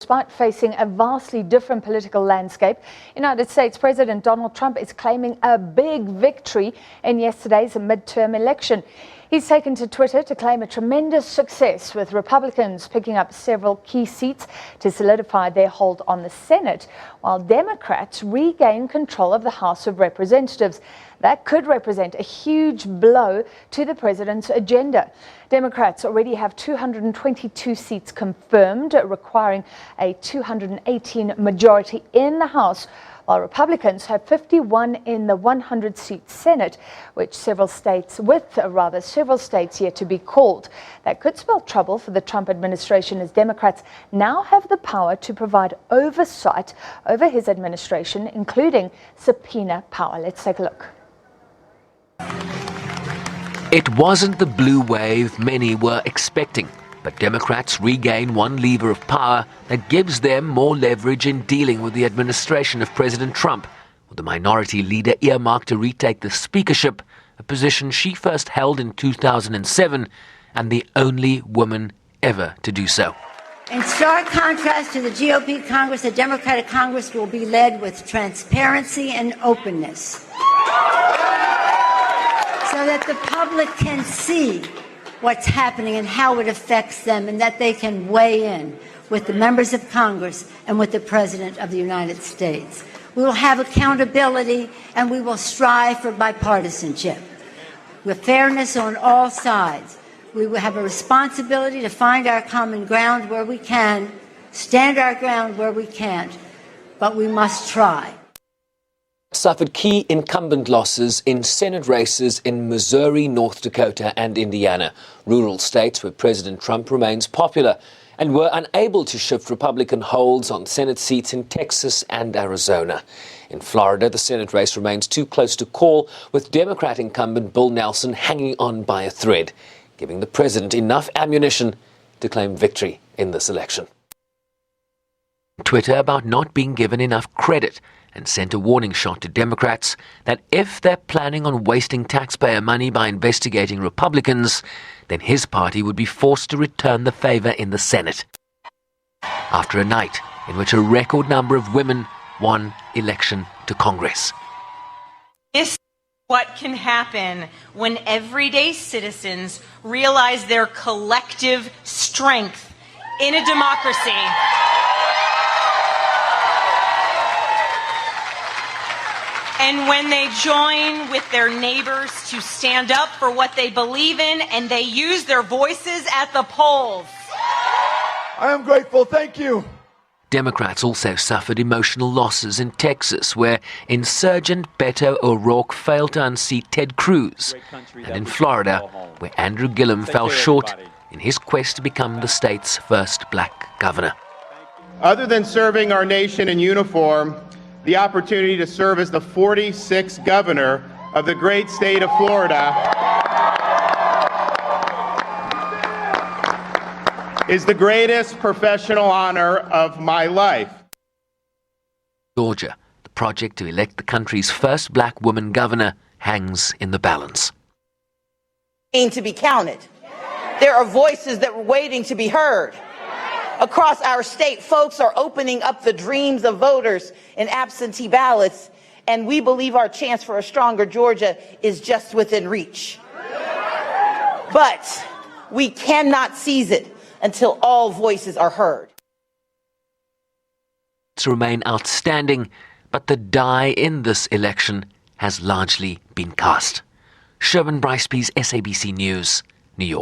Despite facing a vastly different political landscape, United States President Donald Trump is claiming a big victory in yesterday's midterm election. He's taken to Twitter to claim a tremendous success, with Republicans picking up several key seats to solidify their hold on the Senate, while Democrats regain control of the House of Representatives. That could represent a huge blow to the president's agenda. Democrats already have 222 seats confirmed, requiring a 218 majority in the House, while Republicans have 51 in the 100-seat Senate, with several states yet to be called. That could spell trouble for the Trump administration, as Democrats now have the power to provide oversight over his administration, including subpoena power. Let's take a look. It wasn't the blue wave many were expecting, but Democrats regain one lever of power that gives them more leverage in dealing with the administration of President Trump, with the minority leader earmarked to retake the speakership, a position she first held in 2007 and the only woman ever to do so. In stark contrast to the GOP Congress, the Democratic Congress will be led with transparency and openness, so that the public can see what's happening and how it affects them, and that they can weigh in with the members of Congress and with the President of the United States. We will have accountability, and we will strive for bipartisanship, with fairness on all sides. We will have a responsibility to find our common ground where we can, stand our ground where we can't, but we must try. Suffered key incumbent losses in Senate races in Missouri, North Dakota and Indiana, rural states where President Trump remains popular, and were unable to shift Republican holds on Senate seats in Texas and Arizona. In Florida, the Senate race remains too close to call, with Democrat incumbent Bill Nelson hanging on by a thread, giving the president enough ammunition to claim victory in this election. Twitter about not being given enough credit, and sent a warning shot to Democrats that if they're planning on wasting taxpayer money by investigating Republicans, then his party would be forced to return the favor in the Senate. After a night in which a record number of women won election to Congress. This is what can happen when everyday citizens realize their collective strength in a democracy. And when they join with their neighbors to stand up for what they believe in, and they use their voices at the polls. I am grateful. Thank you. Democrats also suffered emotional losses in Texas, where insurgent Beto O'Rourke failed to unseat Ted Cruz, and in Florida, where Andrew Gillum fell short in his quest to become the state's first black governor. Other than serving our nation in uniform, the opportunity to serve as the 46th governor of the great state of Florida is the greatest professional honor of my life. Georgia, the project to elect the country's first black woman governor, hangs in the balance. To be counted. There are voices that were waiting to be heard. Across our state, folks are opening up the dreams of voters in absentee ballots, and we believe our chance for a stronger Georgia is just within reach. But we cannot seize it until all voices are heard. To remain outstanding, but the die in this election has largely been cast. Sherman Bryce, SABC News, New York.